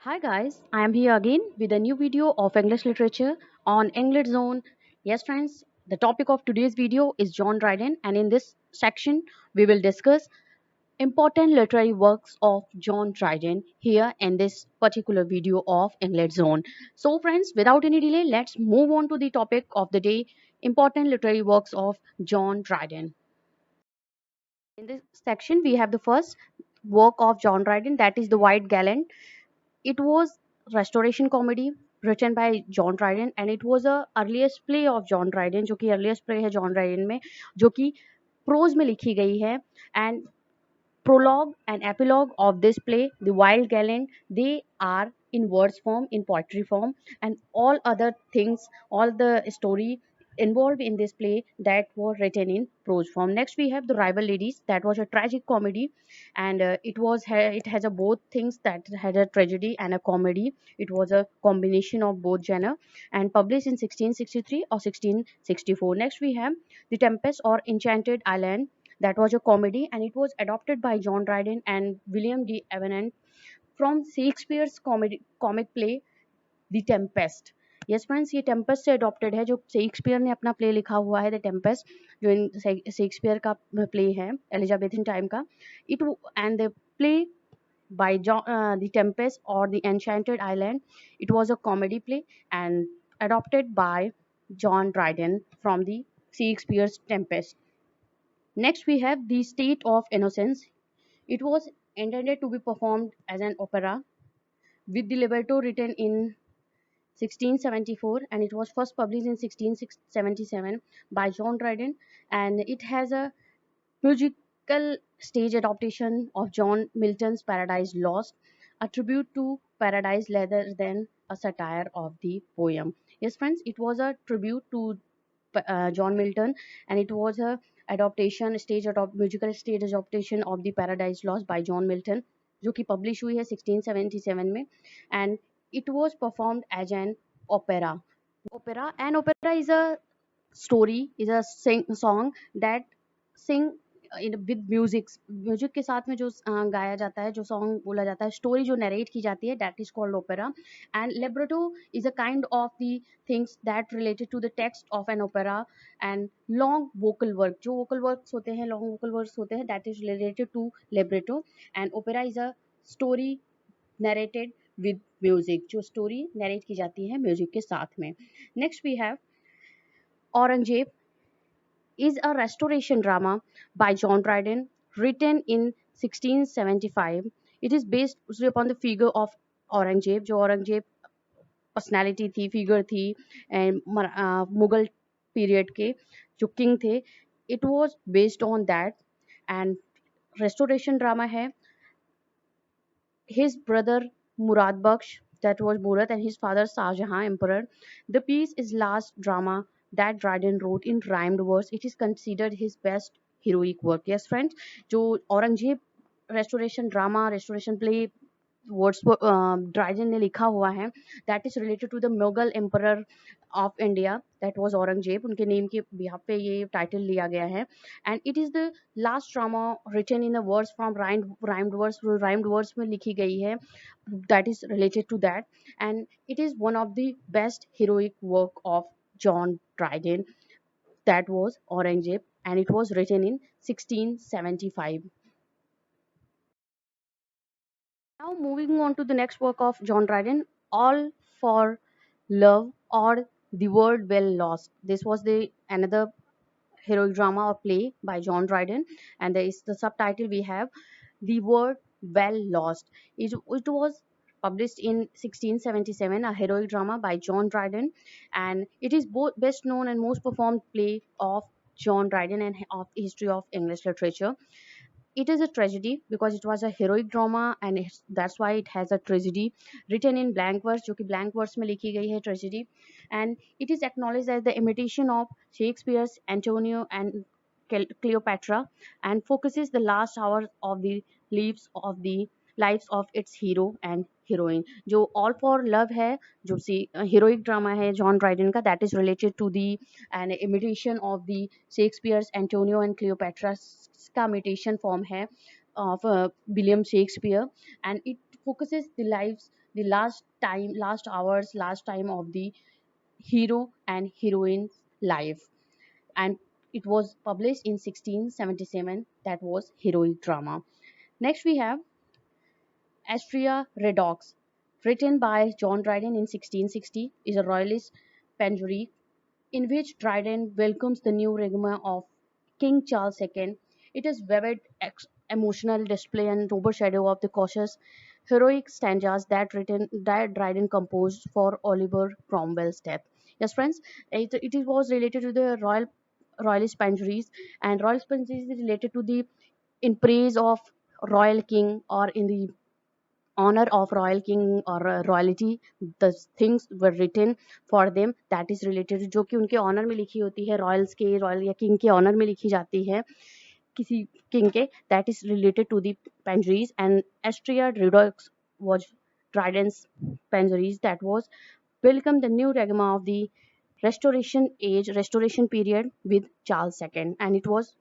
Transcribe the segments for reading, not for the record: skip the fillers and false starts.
Hi guys, I am here again with a new video of English literature on English Zone. Yes friends, the topic of today's video is John Dryden, and in this section we will discuss important literary works of John Dryden here in this particular video of English Zone. So friends, without any delay, let's move on to the topic of the day, important literary works of John Dryden. In this section we have the first work of John Dryden, that is The White Gallant. It was restoration comedy written by John Dryden, and it was a earliest play of John Dryden, जो कि earliest play है John Dryden में, जो कि prose में लिखी गई है. And prologue and epilogue of this play, The Wild Gallant, they are in verse form, in poetry form, and all other things, all the story involved in this play that were written in prose form. Next, we have The Rival Ladies. That was a tragic comedy, and it has a both things, that had a tragedy and a comedy. It was a combination of both genre, and published in 1663 or 1664. Next, we have The Tempest or Enchanted Island. That was a comedy, and it was adopted by John Dryden and William D. Evenant from Shakespeare's comic play the Tempest. Yes friends, ये Tempest से adopted है, जो Shakespeare ने अपना play लिखा हुआ है the Tempest, जो इन शेक्सपियर का प्ले है एलिजाबेथन टाइम का. It and the play by The Tempest or The Enchanted Island. It was a comedy play and adopted by John Dryden from the Shakespeare's Tempest. Next, we have The State of Innocence. It was intended to be performed as an opera with the libretto written in 1674, and it was first published in 1677 by John Dryden, and it has a musical stage adaptation of John Milton's Paradise Lost, a tribute to Paradise rather than a satire of the poem. Yes, friends, it was a tribute to John Milton, and it was a musical stage adaptation of the Paradise Lost by John Milton, जो कि publish हुई है 1677 में, and it was performed as an opera. An opera is a story, is a song that sing with music. Music के साथ में जो गाया जाता है, जो सॉन्ग बोला जाता है, स्टोरी जो नरेट की जाती है, that is called opera. And libretto is a kind of the things that related to the text of an opera. And long vocal work, जो वोकल वर्क्स होते हैं, लॉन्ग वोकल वर्क्स होते हैं, that is related to libretto. And opera is a story narrated with music, जो story narrate की जाती है music के साथ में. Next we have Aurangzeb is a restoration drama by John Dryden, written in 1675. It is based upon the figure of Aurangzeb, जो Aurangzeb personality थी, figure थी, एंड मुगल पीरियड के जो किंग थे. It was based on that, and restoration drama है. His brother Murad Baksh, that was Murat, and his father Shah Jahan, emperor. The piece is last drama that Dryden wrote in rhymed verse. It is considered his best heroic work. Yes, friends, जो Aurangzeb restoration drama, restoration play words Dryden ने लिखा हुआ है, that is related to the Mughal emperor of India, that was Aurangzeb. उनके name के behalf पे ये title लिया गया है. And it is the last drama written in a words from rhymed words में लिखी गई है, that is related to that. And it is one of the best heroic work of John Dryden, that was Aurangzeb, and it was written in 1675. Now moving on to the next work of John Dryden, All for Love or The World Well Lost. This was the another heroic drama or play by John Dryden, and there is the subtitle we have The World Well Lost. It was published in 1677, a heroic drama by John Dryden, and it is both best known and most performed play of John Dryden and of history of English literature. It is a tragedy because it was a heroic drama, and that's why it has a tragedy written in blank verse, जो कि blank verse में लिखी गई है tragedy. And it is acknowledged as the imitation of Shakespeare's Antonio and Cleopatra, and focuses the last hours of the lives of its hero and heroine. जो All for Love है, जो heroic drama है John Dryden का, that is related to the an imitation of the Shakespeare's Antonio and Cleopatra का imitation form है of William Shakespeare, and it focuses the lives the last hours, last time of the hero and heroine's life. And it was published in 1677. That was heroic drama. Next we have Astrea Redox, written by John Dryden in 1660, is a royalist panegyric in which Dryden welcomes the new regime of King Charles II. It is vivid, emotional display and overshadow of the cautious, heroic stanzas that Dryden composed for Oliver Cromwell's death. Yes, friends, it was related to the royalist panegyries, and royalist panegyries is related to the in praise of royal king or in the honor of royal king or royalty. The things were written for them that is related, जो कि उनके honour में लिखी होती है, Royals के royal या king के ऑनर में लिखी जाती है किसी किंग के, that is related to the pangeries. And Astrea Redux was Dryden's pangeries that was welcome the new regime of the restoration period with Charles II, and it was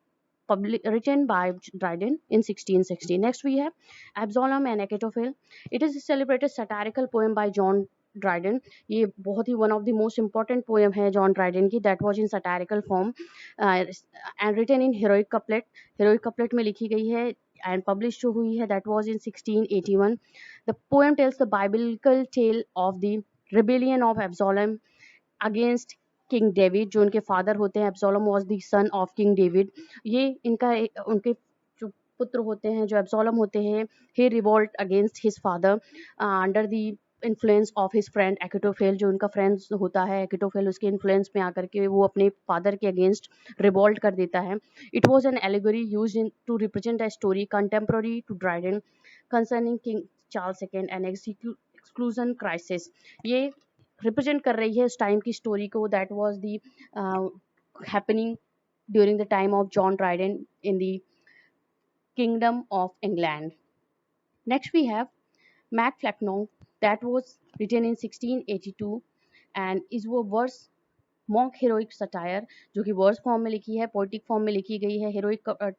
written by Dryden in 1660. Next, we have Absalom and Achitophel. It is a celebrated satirical poem by John Dryden. ये बहुत ही one of the most important poem है John Dryden की, that was in satirical form and written in heroic couplet. Heroic couplet में लिखी गई है and published जो हुई है that was in 1681. The poem tells the biblical tale of the rebellion of Absalom against King David, जो उनके father होते हैं. Absalom was the son of King David. ये उनके जो पुत्र होते हैं, जो एब्सोलम होते हैं, he revolt against his father under the influence of his friend Achitophel. जो उनका फ्रेंड होता है एक्टोफेल, उसके इन्फ्लुएंस में आकर के वो अपने फादर के अगेंस्ट रिवोल्ट कर देता है. It was an allegory use in to represent a story contemporary to Dryden concerning King Charles second and exclusion crisis. ये रिप्रेजेंट कर रही है उस टाइम की स्टोरी को, that was the happening during the time of John Dryden in the kingdom of England. Next we have Mac Flecknoe, that was written in 1682 and is वो verse mock heroic satire, जो कि verse form में लिखी है, poetic form में लिखी गई है. हेरोइक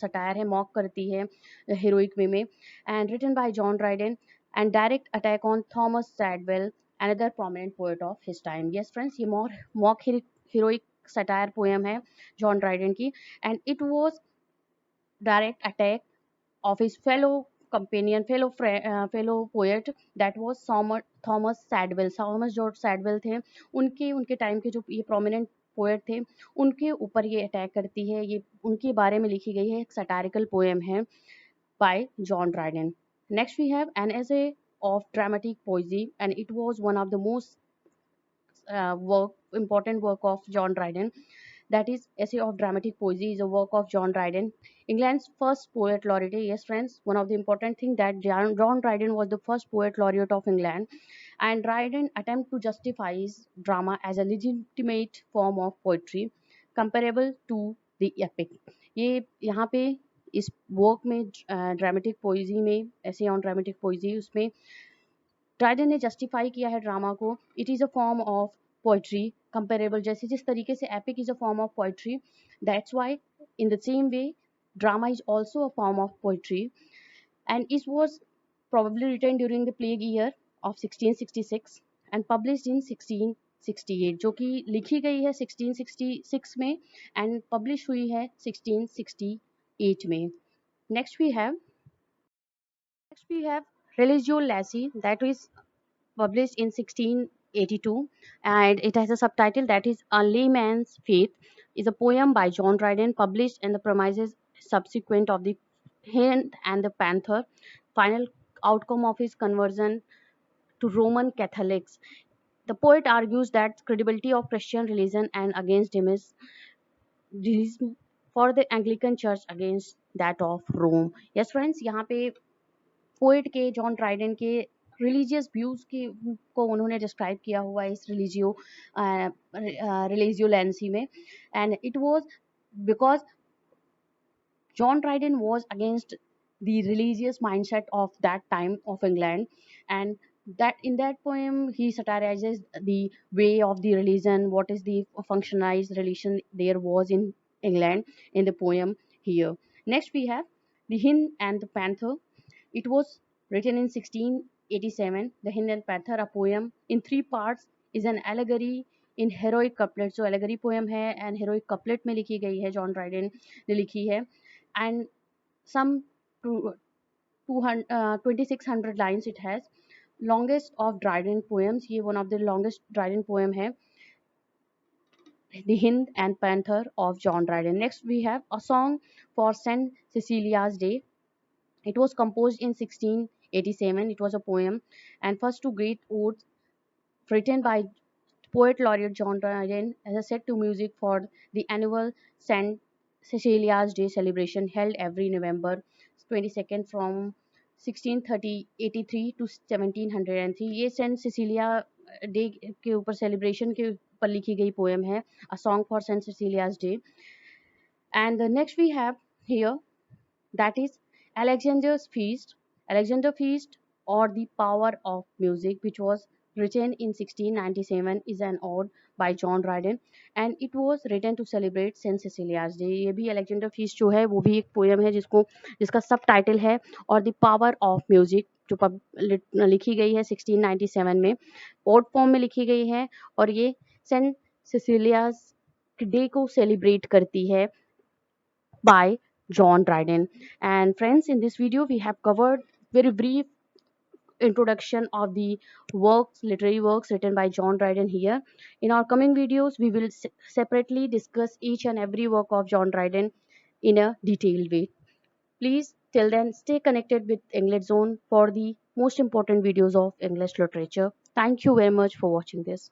सटायर है, मॉक करती है हेरोइक वे में. And written by John Dryden and direct attack on Thomas Shadwell, another prominent poet of his time. Yes friends, ये mock heroic satire poem है जॉन ड्राइडन की, and it was direct attack of his fellow companion, fellow poet, that was Thomas सैडवेल. Thomas George सैडवेल थे, उनके time के जो ये prominent poet थे, उनके ऊपर ये अटैक करती है. ये उनके बारे में लिखी गई है, एक सटारिकल पोएम है by John Dryden. Next, we have an essay of dramatic poesy, and it was one of the most important work of John Dryden. That is, Essay of Dramatic Poesy is a work of John Dryden, England's first poet laureate. Yes, friends, one of the important thing that John Dryden was the first poet laureate of England, and Dryden attempt to justify his drama as a legitimate form of poetry, comparable to the epic. ये यहाँ पे इस work में dramatic poesy में, ऐसे on dramatic poesy, उसमें Dryden ने justify किया है ड्रामा को. It is a form of poetry comparable, जैसे जिस तरीके से epic is a form of poetry, that's why in the same way drama is also a form of poetry. And it was probably written during the plague year of 1666 and published in 1668, जो कि लिखी गई है 1666 में and publish हुई है 1668 में. Next we have Religio Lacey, that is published in 1682, and it has a subtitle that is A Layman's Faith. Is a poem by John Dryden, published in the premises subsequent of the Hind and the Panther, final outcome of his conversion to Roman Catholics. The poet argues that credibility of Christian religion and against him is for the Anglican Church against that of Rome. Yes friends, यहाँ पे poet के John Dryden के religious views के को उन्होंने describe किया हुआ है इस रिलीजियो लेंसी में. And it was because John Dryden was against the religious mindset of that time of England, and that in that poem he satirizes the way of the religion, what is the functionalized religion there was in England in the poem here. Next we have The Hind and the Panther. It was written in 1687, The Hind and Panther, a poem in three parts, is an allegory in heroic couplet. जो allegory poem है and heroic couplet में लिखी गई है, John Dryden ने लिखी है, and some 2600 lines it has. Longest of Dryden poems, ये one of the longest Dryden poem है, The Hind and Panther of John Dryden. Next we have A Song for St. Cecilia's Day. It was composed in 1687. It was a poem and first two great odes written by poet laureate John Dryden as a set to music for the annual St. Cecilia's Day celebration held every November 22nd from 1683 to 1703. ये Saint Sicilia day के ऊपर celebration के ऊपर लिखी गई poem है, A Song for St. Cecilia's Day. And the next we have here, that is Alexander's Feast. Alexander Feast or the Power of Music, which was written in 1697, is an ode by John Dryden and it was written to celebrate Saint Cecilia's Day. ये भी Alexander Feast जो है वो भी एक poem है जिसका सब टाइटल है और द पावर ऑफ म्यूजिक, जो लिखी गई है 1697 में, ओड फॉर्म में लिखी गई है और ये सेंट सिसिलियाज डे को सेलिब्रेट करती है by John Dryden. And friends, in this video we have covered very brief introduction of the works, literary works written by John Dryden here. In our coming videos, we will separately discuss each and every work of John Dryden in a detailed way. Please, till then, stay connected with English Zone for the most important videos of English literature. Thank you very much for watching this.